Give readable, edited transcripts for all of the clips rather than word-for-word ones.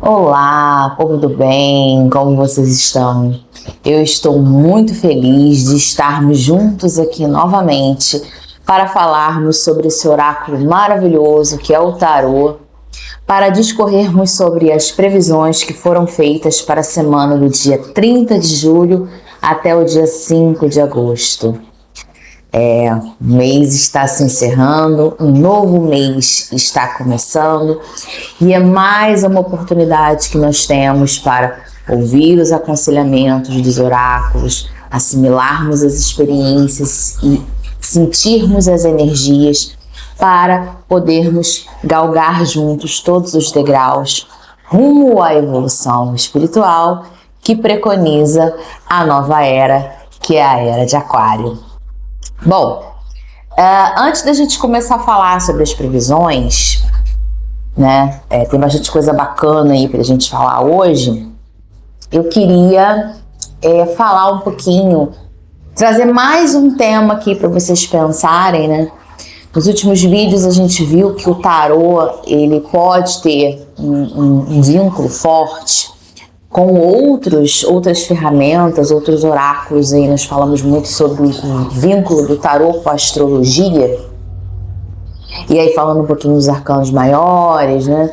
Olá, povo do bem, como vocês estão? Eu estou muito feliz de estarmos juntos aqui novamente para falarmos sobre esse oráculo maravilhoso que é o tarô, para discorrermos sobre as previsões que foram feitas para a semana do dia 30 de julho até o dia 5 de agosto. O mês está se encerrando, um novo mês está começando e é mais uma oportunidade que nós temos para ouvir os aconselhamentos dos oráculos, assimilarmos as experiências e sentirmos as energias para podermos galgar juntos todos os degraus rumo à evolução espiritual que preconiza a nova era, que é a Era de Aquário. Bom, antes da gente começar a falar sobre as previsões, né, tem bastante coisa bacana aí pra gente falar hoje, eu queria falar um pouquinho, trazer mais um tema aqui para vocês pensarem, né? Nos últimos vídeos a gente viu que o tarô, ele pode ter um vínculo forte com outras ferramentas, outros oráculos aí. Nós falamos muito sobre o vínculo do tarô com a astrologia. E aí falando um pouquinho dos arcanos maiores, né?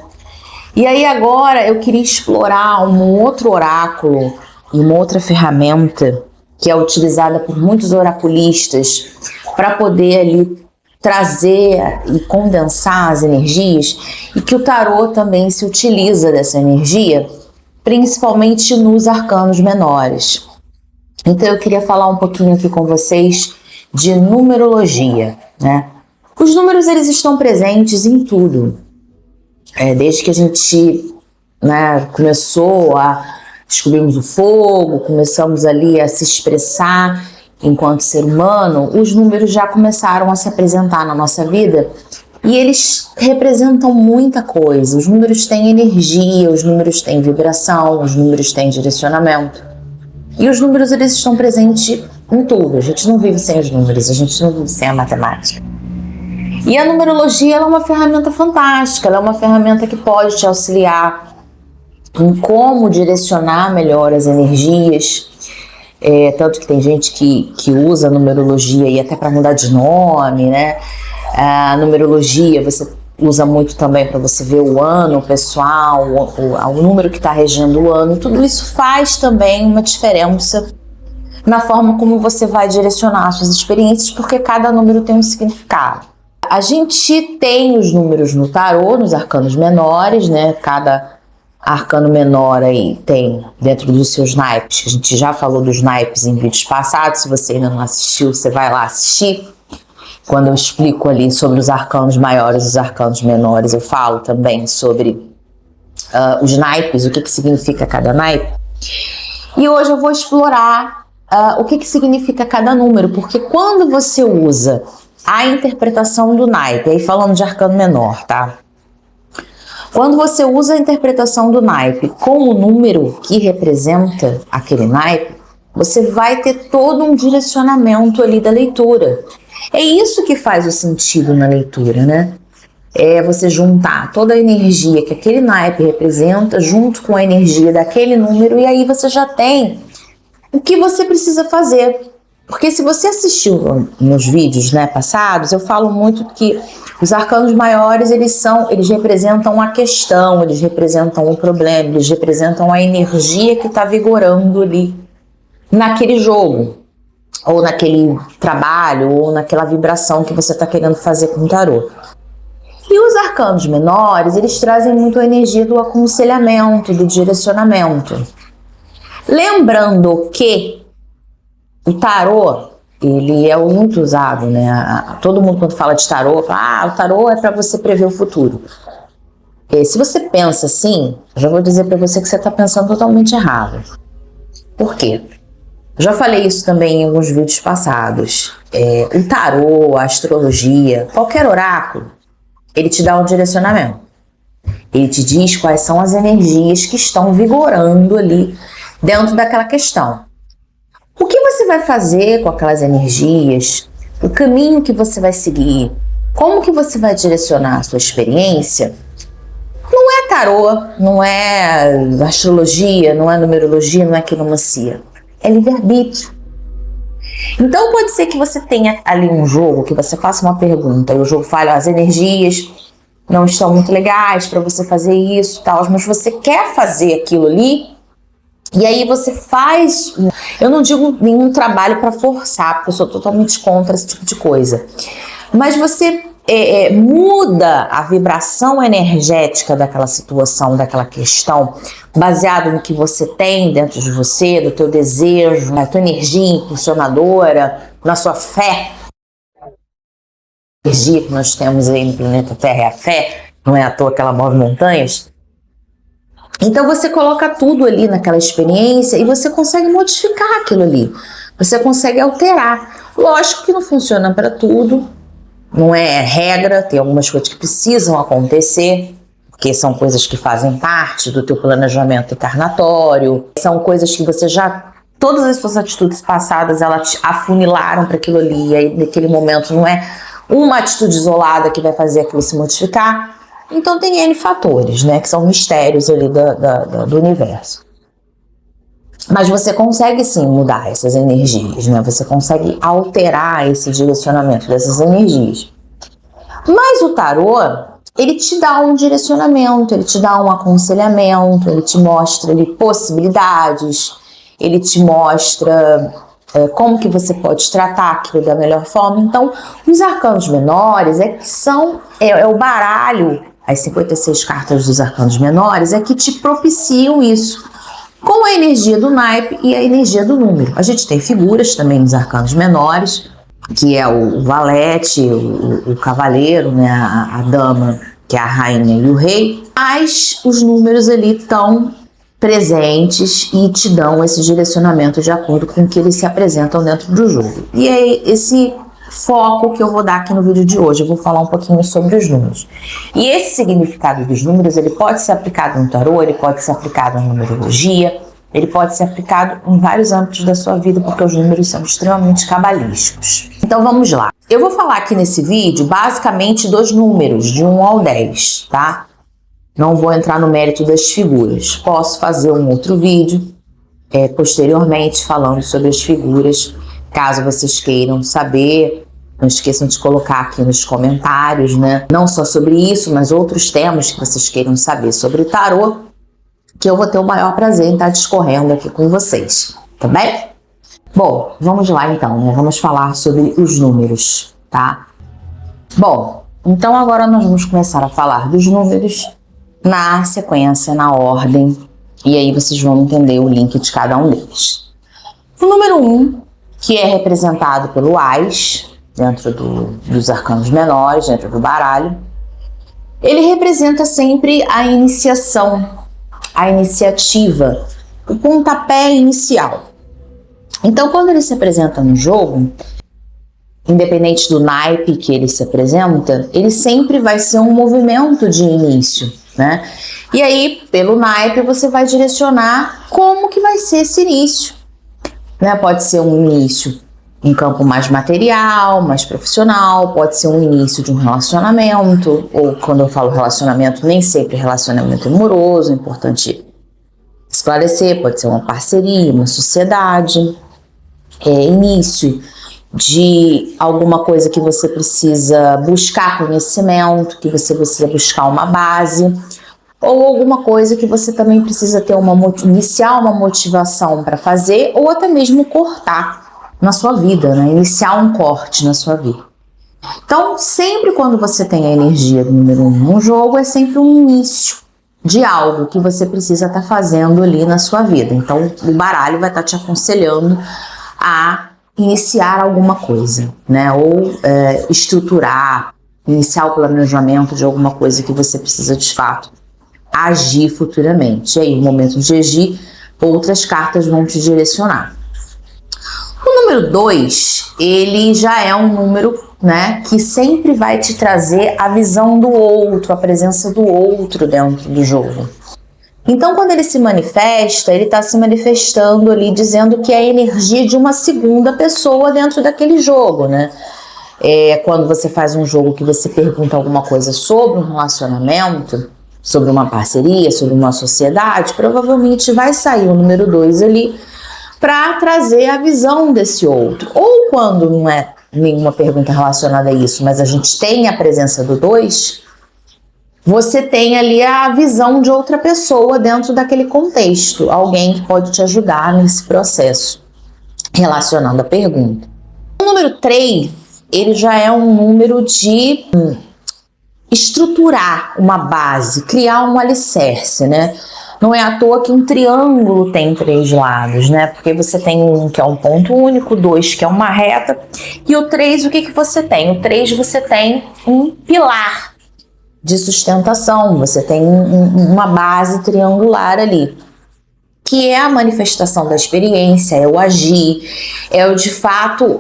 E aí agora eu queria explorar um outro oráculo e uma outra ferramenta que é utilizada por muitos oraculistas para poder ali trazer e condensar as energias, e que o tarô também se utiliza dessa energia, principalmente nos arcanos menores. Então eu queria falar um pouquinho aqui com vocês de numerologia, né? Os números, eles estão presentes em tudo. Desde que a gente, né, começou a descobrirmos o fogo, começamos ali a se expressar enquanto ser humano, os números já começaram a se apresentar na nossa vida. E eles representam muita coisa. Os números têm energia, os números têm vibração, os números têm direcionamento. E os números, eles estão presentes em tudo. A gente não vive sem os números, a gente não vive sem a matemática. E a numerologia, ela é uma ferramenta fantástica, ela é uma ferramenta que pode te auxiliar em como direcionar melhor as energias. Tanto que tem gente que usa a numerologia e até para mudar de nome, né? A numerologia você usa muito também para você ver o ano pessoal, o número que está regendo o ano. Tudo isso faz também uma diferença na forma como você vai direcionar as suas experiências, porque cada número tem um significado. A gente tem os números no tarô, nos arcanos menores, né? Cada arcano menor aí tem dentro dos seus naipes. A gente já falou dos naipes em vídeos passados. Se você ainda não assistiu, você vai lá assistir. Quando eu explico ali sobre os arcanos maiores e os arcanos menores, eu falo também sobre os naipes, o que significa cada naipe. E hoje eu vou explorar o que significa cada número, porque quando você usa a interpretação do naipe, aí falando de arcano menor, tá? Quando você usa a interpretação do naipe com o número que representa aquele naipe, você vai ter todo um direcionamento ali da leitura. É isso que faz o sentido na leitura, né? É você juntar toda a energia que aquele naipe representa junto com a energia daquele número, e aí você já tem o que você precisa fazer. Porque se você assistiu nos vídeos, né, passados, eu falo muito que os arcanos maiores, eles representam a questão, eles representam o problema, eles representam a energia que está vigorando ali naquele jogo, ou naquele trabalho, ou naquela vibração que você está querendo fazer com o tarô. E os arcanos menores, eles trazem muito a energia do aconselhamento, do direcionamento. Lembrando que o tarô, ele é muito usado, né? Todo mundo, quando fala de tarô, fala, o tarô é para você prever o futuro. Se você pensa assim, eu já vou dizer para você que você está pensando totalmente errado. Por quê? Eu já falei isso também em alguns vídeos passados. O tarô, a astrologia, qualquer oráculo, ele te dá um direcionamento. Ele te diz quais são as energias que estão vigorando ali dentro daquela questão. O que você vai fazer com aquelas energias, o caminho que você vai seguir, como que você vai direcionar a sua experiência, não é tarô, não é astrologia, não é numerologia, não é quiromancia. É livre-arbítrio. Então pode ser que você tenha ali um jogo, que você faça uma pergunta e o jogo fale, as energias não estão muito legais para você fazer isso e tal, mas você quer fazer aquilo ali, e aí você faz, eu não digo nenhum trabalho para forçar, porque eu sou totalmente contra esse tipo de coisa, mas você muda a vibração energética daquela situação, daquela questão, baseado no que você tem dentro de você, do teu desejo, na tua energia impulsionadora, na sua fé. A energia que nós temos aí no planeta Terra é a fé, não é à toa que ela move montanhas. Então você coloca tudo ali naquela experiência e você consegue modificar aquilo ali, você consegue alterar. Lógico que não funciona para tudo, não é regra, tem algumas coisas que precisam acontecer, porque são coisas que fazem parte do teu planejamento encarnatório, são coisas que você já, todas as suas atitudes passadas, elas te afunilaram para aquilo ali, e aí naquele momento não é uma atitude isolada que vai fazer aquilo se modificar. Então tem N fatores, né, que são mistérios ali do universo. Mas você consegue sim mudar essas energias, né? Você consegue alterar esse direcionamento dessas energias. Mas o tarô, ele te dá um direcionamento, ele te dá um aconselhamento, ele te mostra ali possibilidades, ele te mostra como que você pode tratar aquilo da melhor forma. Então, os arcanos menores é o baralho, as 56 cartas dos arcanos menores é que te propiciam isso, com a energia do naipe e a energia do número. A gente tem figuras também nos arcanos menores, que é o valete, o cavaleiro, né, a dama, que é a rainha e o rei, mas os números ali estão presentes e te dão esse direcionamento de acordo com o que eles se apresentam dentro do jogo. E é esse foco que eu vou dar aqui no vídeo de hoje. Eu vou falar um pouquinho sobre os números. E esse significado dos números, ele pode ser aplicado no tarô, ele pode ser aplicado na numerologia, ele pode ser aplicado em vários âmbitos da sua vida, porque os números são extremamente cabalísticos. Então vamos lá. Eu vou falar aqui nesse vídeo basicamente dos números, de 1 ao 10, tá? Não vou entrar no mérito das figuras. Posso fazer um outro vídeo posteriormente falando sobre as figuras, caso vocês queiram saber. Não esqueçam de colocar aqui nos comentários, né? Não só sobre isso, mas outros temas que vocês queiram saber sobre o tarô, que eu vou ter o maior prazer em estar discorrendo aqui com vocês, tá bem? Bom, vamos lá então, né? Vamos falar sobre os números, tá? Bom, então agora nós vamos começar a falar dos números na sequência, na ordem, e aí vocês vão entender o link de cada um deles. O número 1, que é representado pelo Ás, dentro dos arcanos menores, dentro do baralho, ele representa sempre a iniciação, a iniciativa, o pontapé inicial. Então, quando ele se apresenta no jogo, independente do naipe que ele se apresenta, ele sempre vai ser um movimento de início, né? E aí, pelo naipe, você vai direcionar como que vai ser esse início, né? Pode ser um início em campo mais material, mais profissional, pode ser um início de um relacionamento, ou quando eu falo relacionamento, nem sempre relacionamento amoroso, é importante esclarecer, pode ser uma parceria, uma sociedade, início de alguma coisa que você precisa buscar conhecimento, que você precisa buscar uma base, ou alguma coisa que você também precisa ter iniciar uma motivação para fazer, ou até mesmo cortar na sua vida, né? Iniciar um corte na sua vida. Então, sempre quando você tem a energia do número 1 no jogo, é sempre um início de algo que você precisa estar fazendo ali na sua vida. Então, o baralho vai estar te aconselhando a iniciar alguma coisa, né? Ou estruturar, iniciar o planejamento de alguma coisa que você precisa de fato agir futuramente. E aí, no momento de agir, outras cartas vão te direcionar. O número 2, ele já é um número, né, que sempre vai te trazer a visão do outro, a presença do outro dentro do jogo. Então, quando ele se manifesta, ele está se manifestando ali, dizendo que é a energia de uma segunda pessoa dentro daquele jogo, né? Quando você faz um jogo que você pergunta alguma coisa sobre um relacionamento, sobre uma parceria, sobre uma sociedade, provavelmente vai sair o número 2 ali para trazer a visão desse outro. Ou quando não é nenhuma pergunta relacionada a isso, mas a gente tem a presença do 2, você tem ali a visão de outra pessoa dentro daquele contexto, alguém que pode te ajudar nesse processo relacionado à pergunta. O número 3, ele já é um número de estruturar uma base, criar um alicerce, né? Não é à toa que um triângulo tem 3 lados, né? Porque você tem um que é um ponto único, 2 que é uma reta, e o 3, o que você tem? O 3 você tem um pilar de sustentação, você tem uma base triangular ali, que é a manifestação da experiência, é o agir, é o de fato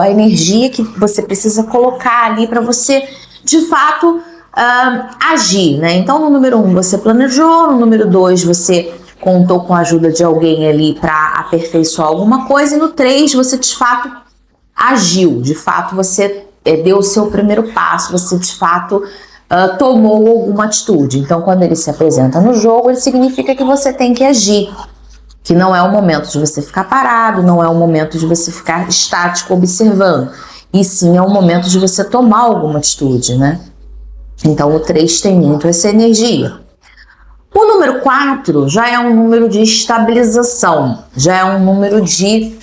a energia que você precisa colocar ali para você de fato agir, né? Então no número 1 você planejou, no número 2 você contou com a ajuda de alguém ali para aperfeiçoar alguma coisa, e no 3 você de fato agiu, de fato você deu o seu primeiro passo, você de fato tomou alguma atitude. Então quando ele se apresenta no jogo, ele significa que você tem que agir, que não é o momento de você ficar parado, não é o momento de você ficar estático observando, e sim é o momento de você tomar alguma atitude, né? Então o 3 tem muito essa energia. O número 4 já é um número de estabilização, já é um número de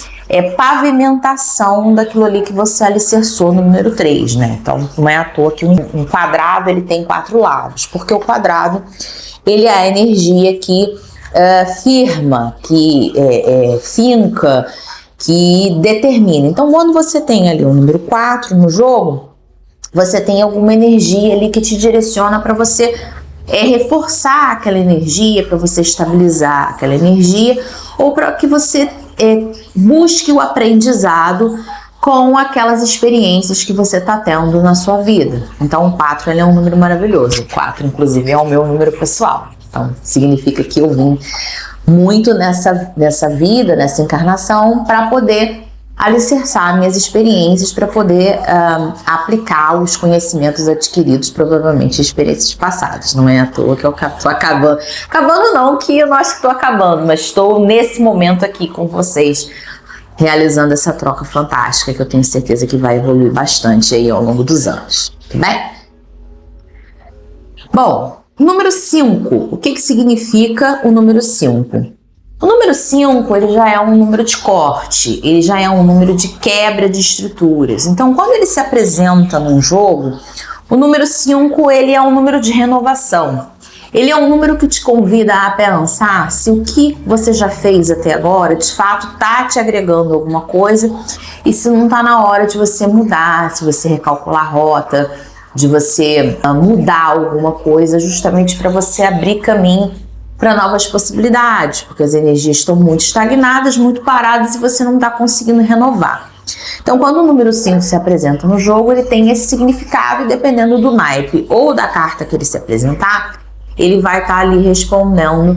pavimentação daquilo ali que você alicerçou no número 3, né? Então não é à toa que um quadrado ele tem 4 lados, porque o quadrado ele é a energia que firma, que finca, que determina. Então quando você tem ali o número 4 no jogo, você tem alguma energia ali que te direciona para você reforçar aquela energia, para você estabilizar aquela energia, ou para que você busque o aprendizado com aquelas experiências que você está tendo na sua vida. Então o 4 ele é um número maravilhoso. O 4 inclusive é o meu número pessoal. Então significa que eu vim muito nessa vida, nessa encarnação, para poder alicerçar minhas experiências, para poder aplicar os conhecimentos adquiridos, provavelmente experiências passadas. Não é à toa que eu estou acabando. Acabando não, que eu não acho que estou acabando, mas estou nesse momento aqui com vocês, realizando essa troca fantástica, que eu tenho certeza que vai evoluir bastante aí ao longo dos anos. Tudo bem? Bom, número 5. O que significa o número 5? O número 5, ele já é um número de corte, ele já é um número de quebra de estruturas. Então, quando ele se apresenta num jogo, o número 5, ele é um número de renovação. Ele é um número que te convida a pensar se o que você já fez até agora, de fato, está te agregando alguma coisa, e se não está na hora de você mudar, se você recalcular a rota, de você mudar alguma coisa, justamente para você abrir caminho para novas possibilidades, porque as energias estão muito estagnadas, muito paradas, e você não está conseguindo renovar. Então, quando o número 5 se apresenta no jogo, ele tem esse significado, e dependendo do naipe ou da carta que ele se apresentar, ele vai estar ali respondendo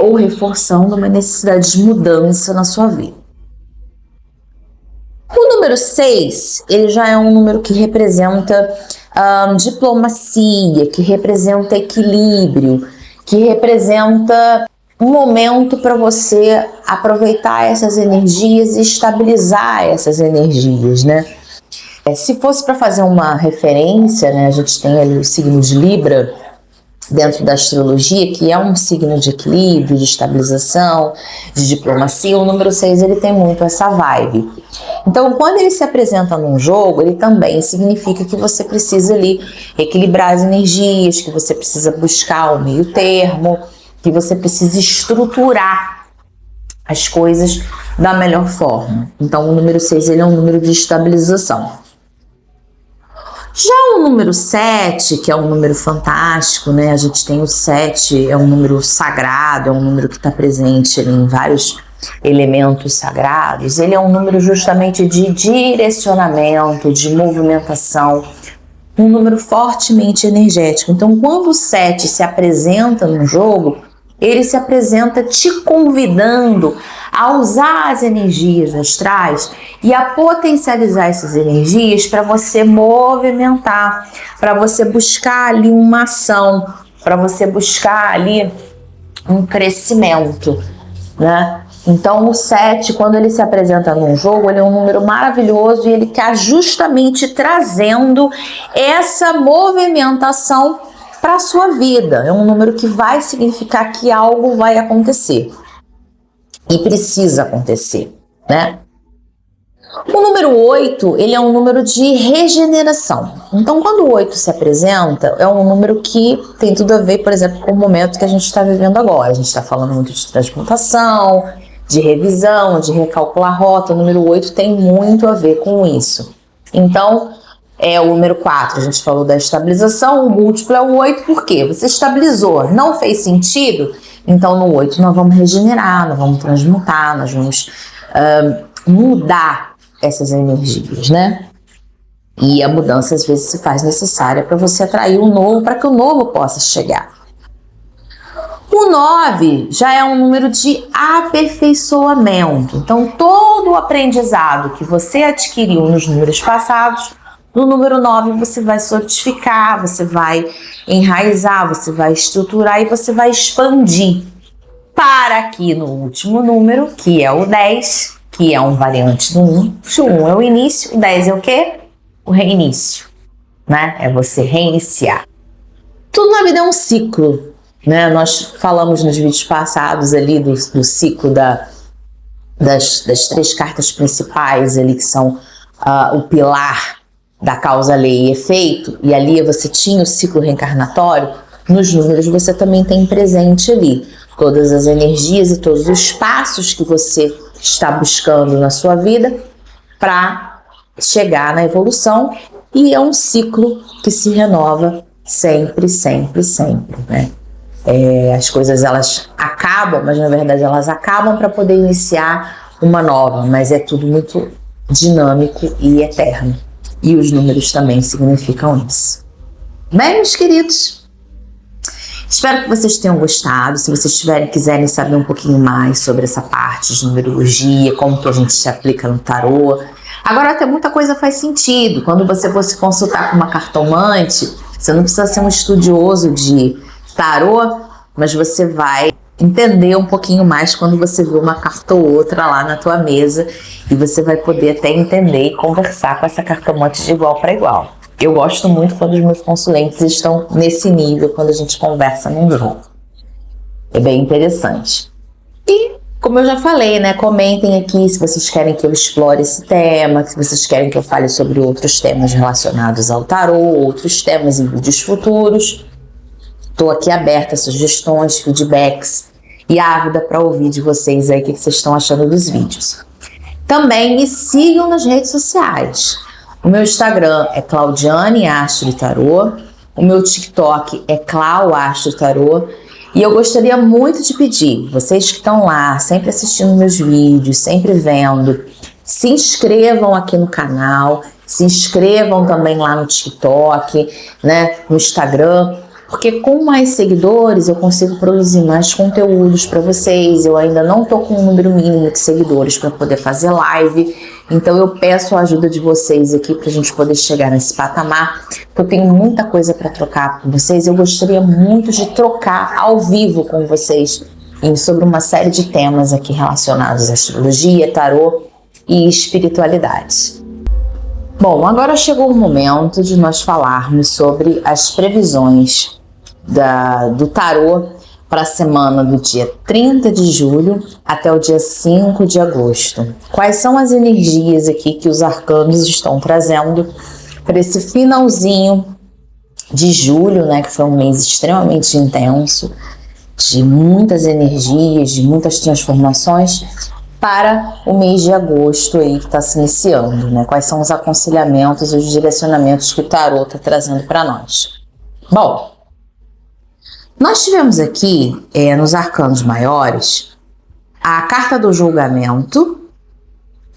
ou reforçando uma necessidade de mudança na sua vida. O número 6, ele já é um número que representa diplomacia, que representa equilíbrio, que representa um momento para você aproveitar essas energias e estabilizar essas energias, né? Se fosse para fazer uma referência, né, a gente tem ali o signo de Libra dentro da astrologia, que é um signo de equilíbrio, de estabilização, de diplomacia. O número 6 ele tem muito essa vibe. Então, quando ele se apresenta num jogo, ele também significa que você precisa ali equilibrar as energias, que você precisa buscar o meio termo, que você precisa estruturar as coisas da melhor forma. Então, o número 6 ele é um número de estabilização. Já o número 7, que é um número fantástico, né? A gente tem o 7, é um número sagrado, é um número que está presente em vários elementos sagrados. Ele é um número justamente de direcionamento, de movimentação, um número fortemente energético. Então, quando o 7 se apresenta no jogo, ele se apresenta te convidando a usar as energias astrais e a potencializar essas energias para você movimentar, para você buscar ali uma ação para você buscar ali um crescimento, né? Então o 7, quando ele se apresenta num jogo, ele é um número maravilhoso e ele está justamente trazendo essa movimentação para a sua vida. É um número que vai significar que algo vai acontecer e precisa acontecer, né? O número 8, ele é um número de regeneração. Então, quando o 8 se apresenta, é um número que tem tudo a ver, por exemplo, com o momento que a gente está vivendo agora. A gente está falando muito de transmutação, de revisão, de recalcular rota. O número 8 tem muito a ver com isso. Então, o número 4, a gente falou da estabilização, o múltiplo é o 8, por quê? Você estabilizou, não fez sentido? Então, no 8 nós vamos regenerar, nós vamos transmutar, nós vamos mudar essas energias, né? E a mudança às vezes se faz necessária para você atrair o novo, para que o novo possa chegar. O 9 já é um número de aperfeiçoamento. Então, todo o aprendizado que você adquiriu nos números passados, no número 9 você vai solidificar, você vai enraizar, você vai estruturar e você vai expandir. Para que no último número, que é o 10, que é um variante do 1. O 1 é o início, o 10 é o quê? O reinício, né? É você reiniciar. Tudo na vida é um ciclo, né? Nós falamos nos vídeos passados ali do ciclo das 3 cartas principais ali, que são o pilar da causa, lei e efeito, e ali você tinha o ciclo reencarnatório. Nos números você também tem presente ali todas as energias e todos os passos que você está buscando na sua vida para chegar na evolução, e é um ciclo que se renova sempre, sempre, sempre, né? As coisas elas acabam, mas na verdade elas acabam para poder iniciar uma nova, mas é tudo muito dinâmico e eterno. E os números também significam isso. Bem, meus queridos, espero que vocês tenham gostado. Se vocês quiserem saber um pouquinho mais sobre essa parte de numerologia, como que a gente se aplica no tarô. Agora até muita coisa faz sentido. Quando você for se consultar com uma cartomante, você não precisa ser um estudioso de tarô, mas você vai entender um pouquinho mais quando você vê uma carta ou outra lá na tua mesa, e você vai poder até entender e conversar com essa cartomante de igual para igual. Eu gosto muito quando os meus consulentes estão nesse nível, quando a gente conversa num jogo. É bem interessante. E, como eu já falei, né, comentem aqui se vocês querem que eu explore esse tema, se vocês querem que eu fale sobre outros temas relacionados ao tarô, outros temas em vídeos futuros. Estou aqui aberta a sugestões, feedbacks e ávida para ouvir de vocês aí o que vocês estão achando dos vídeos. Também me sigam nas redes sociais. O meu Instagram é Claudiane Astro e Tarô. O meu TikTok é Clau Astro Tarô. E eu gostaria muito de pedir, vocês que estão lá, sempre assistindo meus vídeos, sempre vendo, se inscrevam aqui no canal, se inscrevam também lá no TikTok, né, no Instagram, porque com mais seguidores eu consigo produzir mais conteúdos para vocês. Eu ainda não tô com um número mínimo de seguidores para poder fazer live, então eu peço a ajuda de vocês aqui para a gente poder chegar nesse patamar, porque eu tenho muita coisa para trocar com vocês. Eu gostaria muito de trocar ao vivo com vocês sobre uma série de temas aqui relacionados à astrologia, tarô e espiritualidade. Bom, agora chegou o momento de nós falarmos sobre as previsões do tarô para a semana do dia 30 de julho até o dia 5 de agosto. Quais são as energias aqui que os arcanos estão trazendo para esse finalzinho de julho, né, que foi um mês extremamente intenso, de muitas energias, de muitas transformações, para o mês de agosto aí que está se iniciando, né? Quais são os aconselhamentos e os direcionamentos que o tarô está trazendo para nós? Bom, nós tivemos aqui, nos arcanos maiores, a carta do julgamento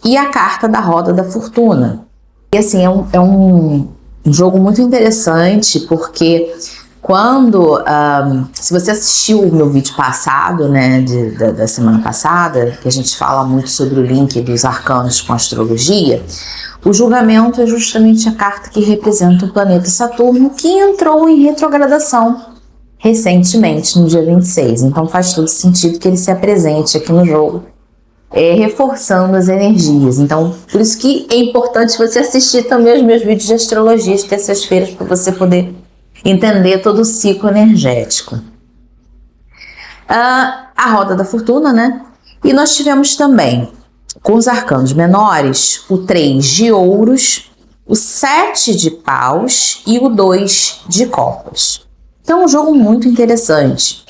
e a carta da roda da fortuna. E assim, é um jogo muito interessante, porque quando, se você assistiu o meu vídeo passado, né, da semana passada, que a gente fala muito sobre o link dos arcanos com a astrologia, o julgamento é justamente a carta que representa o planeta Saturno, que entrou em retrogradação recentemente, no dia 26. Então faz todo sentido que ele se apresente aqui no jogo, reforçando as energias. Então, por isso que é importante você assistir também os meus vídeos de astrologia de terças-feiras, para você poder entender todo o ciclo energético. A roda da fortuna, né? E nós tivemos também, com os arcanos menores, o 3 de ouros, o 7 de paus e o 2 de copas. Então é um jogo muito interessante.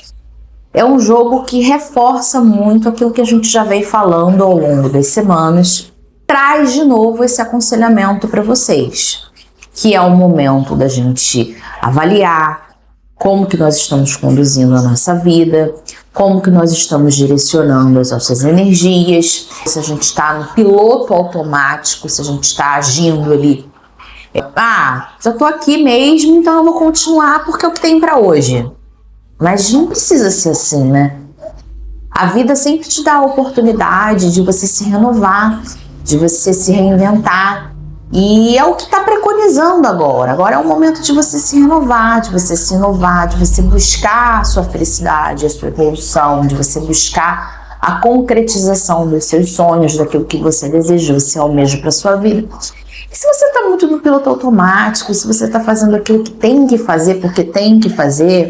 É um jogo que reforça muito aquilo que a gente já veio falando ao longo das semanas. Traz de novo esse aconselhamento para vocês, que é o momento da gente avaliar como que nós estamos conduzindo a nossa vida, como que nós estamos direcionando as nossas energias, se a gente está no piloto automático, se a gente está agindo ali. Já estou aqui mesmo, então eu vou continuar porque é o que tem para hoje. Mas não precisa ser assim, né? A vida sempre te dá a oportunidade de você se renovar, de você se reinventar. E é o que está preconizando agora. Agora é o momento de você se renovar, de você se inovar, de você buscar a sua felicidade, a sua evolução, de você buscar a concretização dos seus sonhos, daquilo que você deseja, você almeja para sua vida. E se você está muito no piloto automático, se você está fazendo aquilo que tem que fazer,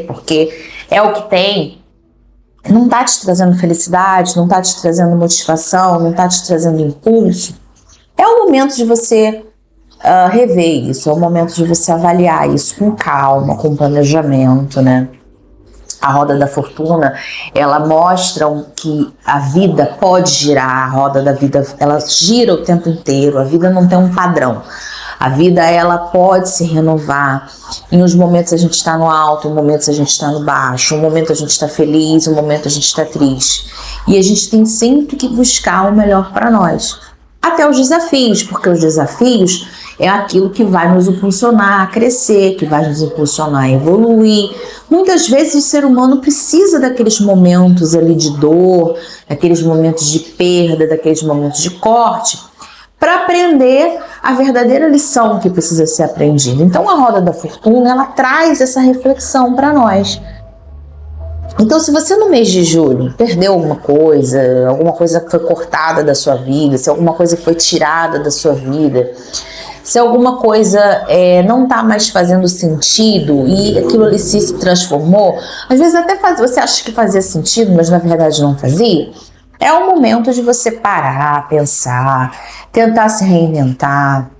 porque é o que tem, não está te trazendo felicidade, não está te trazendo motivação, não está te trazendo impulso, é o momento de você rever isso, é o momento de você avaliar isso com calma, com planejamento, né? A roda da fortuna, ela mostra que a vida pode girar, a roda da vida, ela gira o tempo inteiro, a vida não tem um padrão. A vida, ela pode se renovar. Em uns momentos a gente está no alto, em momentos a gente está no baixo, um momento a gente está feliz, um momento a gente está triste. E a gente tem sempre que buscar o melhor para nós. Até os desafios, porque os desafios é aquilo que vai nos impulsionar a crescer, que vai nos impulsionar a evoluir. Muitas vezes o ser humano precisa daqueles momentos ali de dor, daqueles momentos de perda, daqueles momentos de corte, para aprender a verdadeira lição que precisa ser aprendida. Então a roda da fortuna, ela traz essa reflexão para nós. Então, se você no mês de julho perdeu alguma coisa que foi cortada da sua vida, se alguma coisa foi tirada da sua vida, se alguma coisa não está mais fazendo sentido e aquilo ali se transformou, às vezes até você acha que fazia sentido, mas na verdade não fazia, é o momento de você parar, pensar, tentar se reinventar,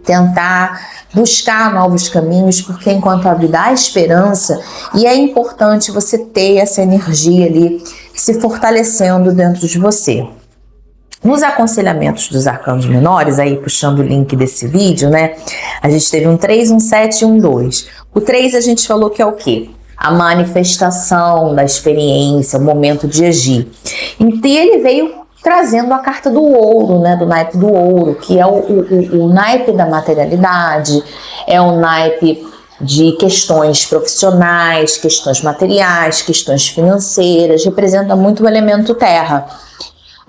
tentar buscar novos caminhos, porque enquanto a vida há esperança, e é importante você ter essa energia ali se fortalecendo dentro de você. Nos aconselhamentos dos arcanos menores, aí puxando o link desse vídeo, né? A gente teve um 3, um 7 e um 2. O 3 a gente falou que é o quê? A manifestação da experiência, o momento de agir. E ele veio trazendo a carta do ouro, né? Do naipe do ouro, que é o naipe da materialidade, é o naipe de questões profissionais, questões materiais, questões financeiras, representa muito o elemento terra.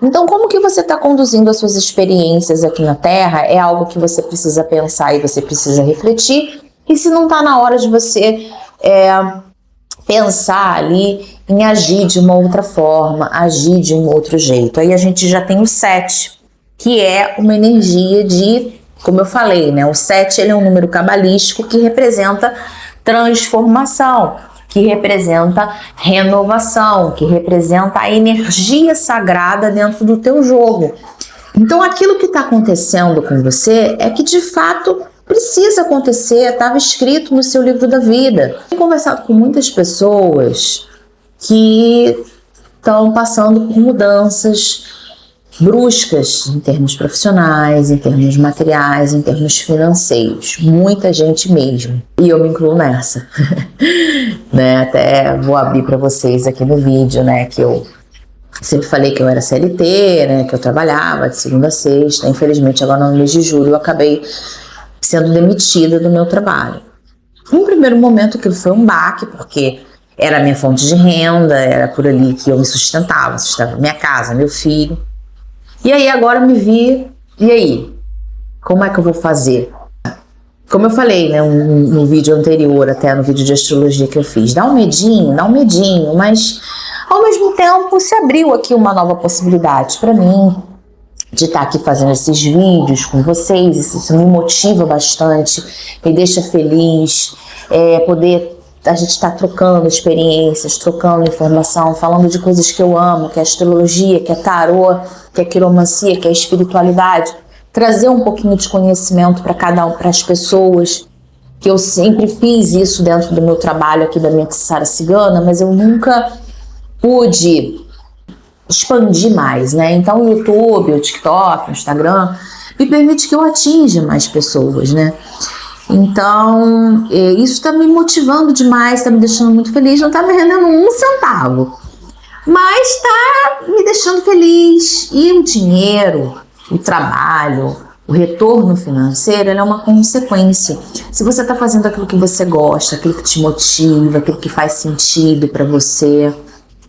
Então, como que você está conduzindo as suas experiências aqui na Terra é algo que você precisa pensar e você precisa refletir. E se não está na hora de você pensar ali em agir de uma outra forma, agir de um outro jeito. Aí a gente já tem o 7, que é uma energia de, como eu falei, né? O 7 ele é um número cabalístico que representa transformação, que representa renovação, que representa a energia sagrada dentro do teu jogo. Então aquilo que está acontecendo com você é que de fato precisa acontecer, estava escrito no seu livro da vida. Tenho conversado com muitas pessoas que estão passando por mudanças bruscas em termos profissionais, em termos materiais, em termos financeiros. Muita gente mesmo. E eu me incluo nessa. Né? Até vou abrir para vocês aqui no vídeo, né? Que eu sempre falei que eu era CLT, né? Que eu trabalhava de segunda a sexta. Infelizmente, agora no mês de julho, eu acabei sendo demitida do meu trabalho. No primeiro momento, aquilo foi um baque, porque era a minha fonte de renda, era por ali que eu me sustentava minha casa, meu filho. E aí agora me vi, e aí? Como é que eu vou fazer? Como eu falei, né, no vídeo anterior, até no vídeo de astrologia que eu fiz, dá um medinho, mas ao mesmo tempo se abriu aqui uma nova possibilidade para mim de estar aqui fazendo esses vídeos com vocês. Isso me motiva bastante, me deixa feliz, poder a gente estar trocando experiências, trocando informação, falando de coisas que eu amo, que é astrologia, que é tarô, que é quiromancia, que é espiritualidade. Trazer um pouquinho de conhecimento para as pessoas, que eu sempre fiz isso dentro do meu trabalho aqui da minha Sara Cigana, mas eu nunca pude expandir mais, né? Então o YouTube, o TikTok, o Instagram me permite que eu atinja mais pessoas, né? Então isso tá me motivando demais, tá me deixando muito feliz, não tá me rendendo um centavo, mas tá me deixando feliz. E o dinheiro, o trabalho, o retorno financeiro, ele é uma consequência. Se você está fazendo aquilo que você gosta, aquilo que te motiva, aquilo que faz sentido para você.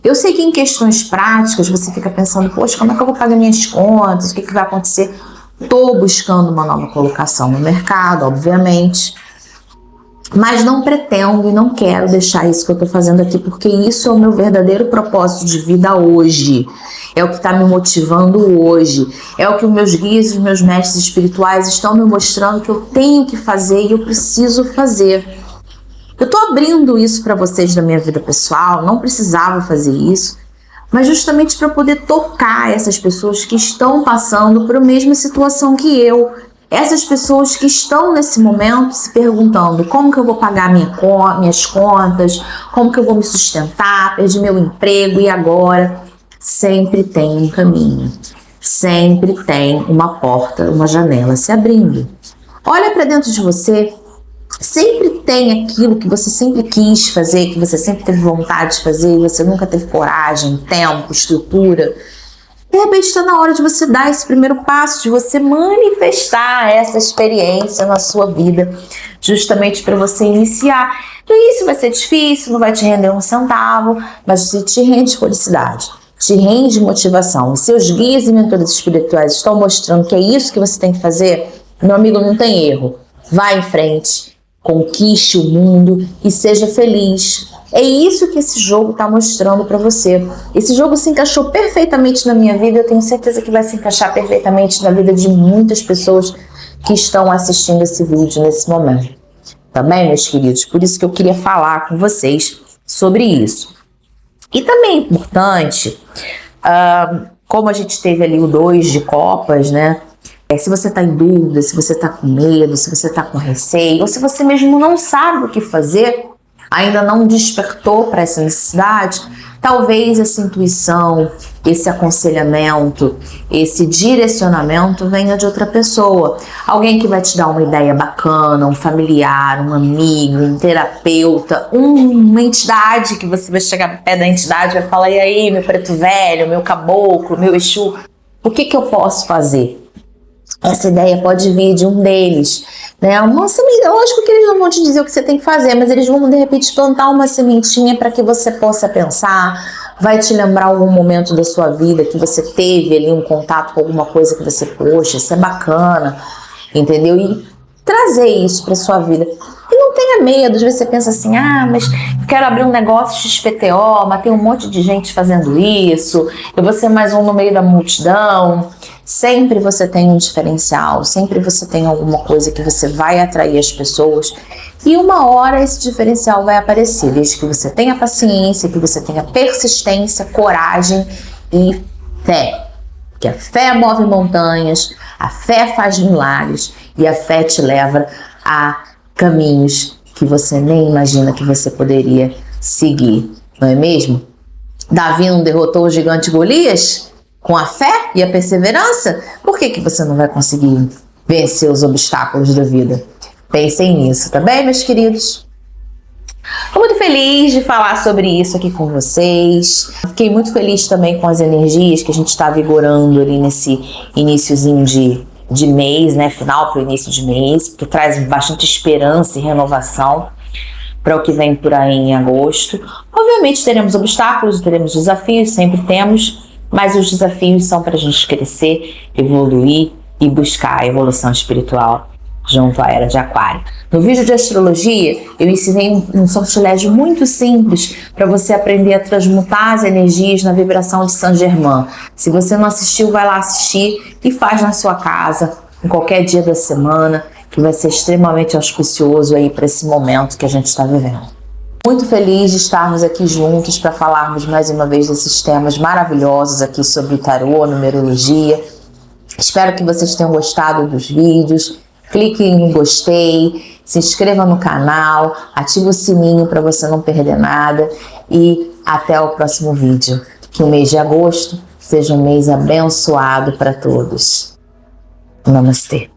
Eu sei que em questões práticas você fica pensando, poxa, como é que eu vou pagar minhas contas? O que vai acontecer? Estou buscando uma nova colocação no mercado, obviamente. Mas não pretendo e não quero deixar isso que eu estou fazendo aqui, porque isso é o meu verdadeiro propósito de vida hoje. É o que está me motivando hoje. É o que os meus guias e os meus mestres espirituais estão me mostrando que eu tenho que fazer e eu preciso fazer. Eu estou abrindo isso para vocês da minha vida pessoal, não precisava fazer isso, mas justamente para poder tocar essas pessoas que estão passando por a mesma situação que eu. Essas pessoas que estão nesse momento se perguntando como que eu vou pagar minhas contas, como que eu vou me sustentar, perdi meu emprego e agora? Sempre tem um caminho, sempre tem uma porta, uma janela se abrindo. Olha para dentro de você, sempre tem aquilo que você sempre quis fazer, que você sempre teve vontade de fazer e você nunca teve coragem, tempo, estrutura. De repente está na hora de você dar esse primeiro passo, de você manifestar essa experiência na sua vida, justamente para você iniciar. No início vai ser difícil, não vai te render um centavo, mas te rende felicidade, te rende motivação. Os seus guias e mentores espirituais estão mostrando que é isso que você tem que fazer. Meu amigo, não tem erro. Vá em frente, conquiste o mundo e seja feliz. É isso que esse jogo está mostrando para você. Esse jogo se encaixou perfeitamente na minha vida. Eu tenho certeza que vai se encaixar perfeitamente na vida de muitas pessoas que estão assistindo esse vídeo nesse momento. Tá bem, meus queridos? Por isso que eu queria falar com vocês sobre isso. E também é importante, como a gente teve ali o 2 de copas, né? Se você está em dúvida, se você está com medo, se você está com receio, ou se você mesmo não sabe o que fazer, ainda não despertou para essa necessidade, talvez essa intuição, esse aconselhamento, esse direcionamento venha de outra pessoa. Alguém que vai te dar uma ideia bacana, um familiar, um amigo, um terapeuta, uma entidade que você vai chegar no pé da entidade e vai falar, e aí, meu preto velho, meu caboclo, meu Exu, o que eu posso fazer? Essa ideia pode vir de um deles, né? Uma semente, lógico que eles não vão te dizer o que você tem que fazer, mas eles vão de repente plantar uma sementinha para que você possa pensar, vai te lembrar algum momento da sua vida que você teve ali um contato com alguma coisa que você, poxa, isso é bacana, entendeu? E trazer isso para sua vida. E não tenha medo, às vezes você pensa assim, mas quero abrir um negócio XPTO, mas tem um monte de gente fazendo isso, eu vou ser mais um no meio da multidão. Sempre você tem um diferencial, sempre você tem alguma coisa que você vai atrair as pessoas e uma hora esse diferencial vai aparecer, desde que você tenha paciência, que você tenha persistência, coragem e fé. Porque a fé move montanhas, a fé faz milagres e a fé te leva a caminhos que você nem imagina que você poderia seguir, não é mesmo? Davi não derrotou o gigante Golias? Com a fé e a perseverança, por que você não vai conseguir vencer os obstáculos da vida? Pensem nisso, tá bem, meus queridos? Estou muito feliz de falar sobre isso aqui com vocês. Fiquei muito feliz também com as energias que a gente está vigorando ali nesse iniciozinho de mês, né? Final para o início de mês, que traz bastante esperança e renovação para o que vem por aí em agosto. Obviamente teremos obstáculos, teremos desafios, sempre temos, mas os desafios são para a gente crescer, evoluir e buscar a evolução espiritual junto à Era de Aquário. No vídeo de astrologia, eu ensinei um sortilégio muito simples para você aprender a transmutar as energias na vibração de Saint Germain. Se você não assistiu, vai lá assistir e faz na sua casa, em qualquer dia da semana, que vai ser extremamente auspicioso aí para esse momento que a gente está vivendo. Muito feliz de estarmos aqui juntos para falarmos mais uma vez desses temas maravilhosos aqui sobre o tarô, numerologia. Espero que vocês tenham gostado dos vídeos. Clique no gostei, se inscreva no canal, ative o sininho para você não perder nada e até o próximo vídeo. Que o mês de agosto seja um mês abençoado para todos. Namastê.